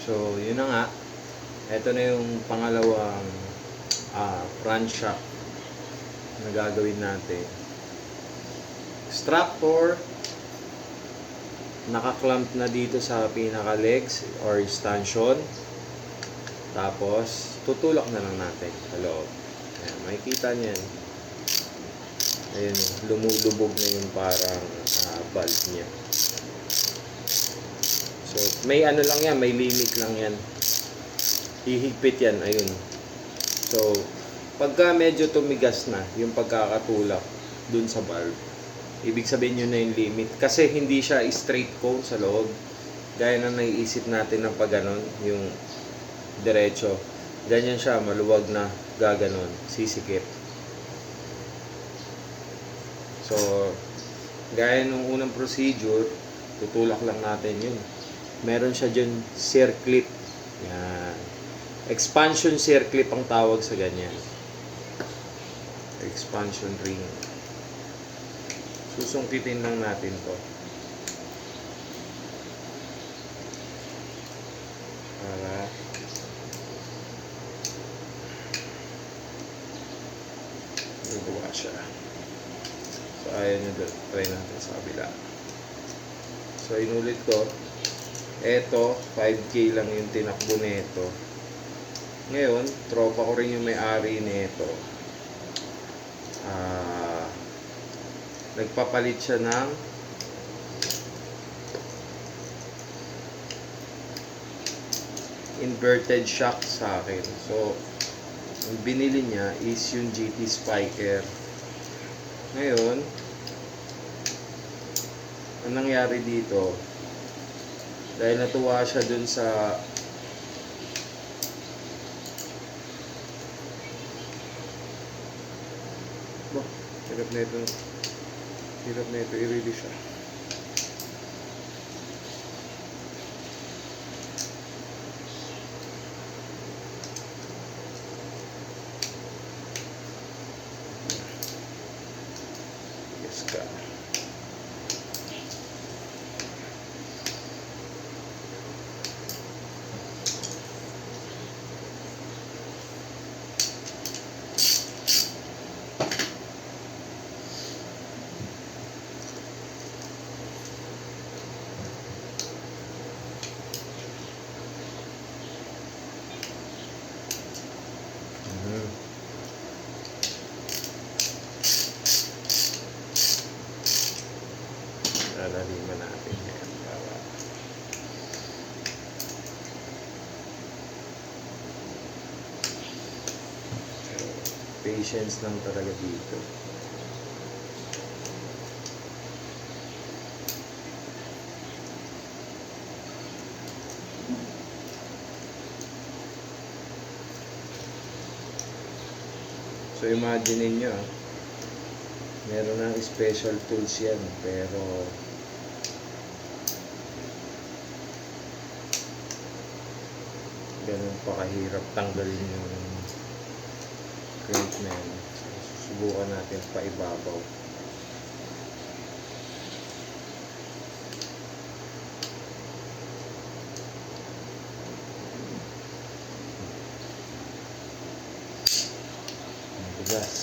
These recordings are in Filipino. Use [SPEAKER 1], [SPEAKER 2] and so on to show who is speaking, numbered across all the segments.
[SPEAKER 1] So, yun na nga. Ito na yung pangalawang front shock na gagawin natin. Strap 4, naka-clamp na dito sa pinaka-legs or stanchion. Tapos, tutulak na lang natin sa loob. Ayan, makikita niyan. Ayun, lumulubog na yung parang valve niya. So, may ano lang yan, may limit lang yan. Hihigpit yan, ayun. So, pagka medyo tumigas na yung pagkakatulak dun sa valve, ibig sabihin yun na yung limit. Kasi hindi siya straight cone sa loob. Gaya na naiisip natin ng pag ganon, yung diretso. Ganyan siya, maluwag na gaganon, sisikip. So, gaya nung unang procedure, tutulak lang natin yun. Meron siya dyan circlip. Yan. Expansion circlip ang tawag sa ganyan. Expansion ring. Susungkitin lang natin to. Para lubuha siya. So, ayan yung try natin sa kabila. So, inulit ko. Eto, 5K lang yung tinakbo nito. Ngayon, tropa ko rin yung may-ari nito. Nagpapalit siya ng inverted shock sa akin. So, ang binili niya is yung GT Spiker. Ngayon, ang nangyari dito, dahil natuwa siya dun sa hirap na ito i-release siya. Yes ka. Lalaliman natin yan para patience lang talaga dito. So imagine niyo, meron ng special tools yan, pero ganun pa kahirap tanggalin yung crank na yan. So, susubukan natin pa ibabaw. Bigas.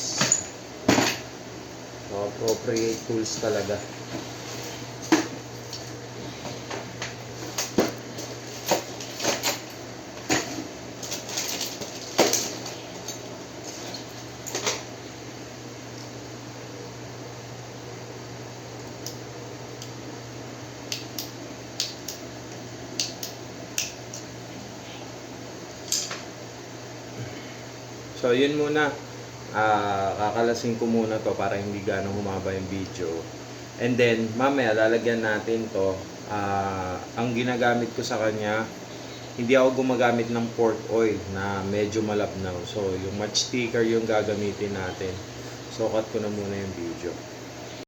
[SPEAKER 1] So, appropriate tools talaga. So, yun muna. Kakalasin ko muna to para hindi ganong humaba yung video. And then, mamaya lalagyan natin to. Ang ginagamit ko sa kanya, hindi ako gumagamit ng pork oil na medyo malabnaw. So, yung match thicker yung gagamitin natin. So, cut ko na muna yung video.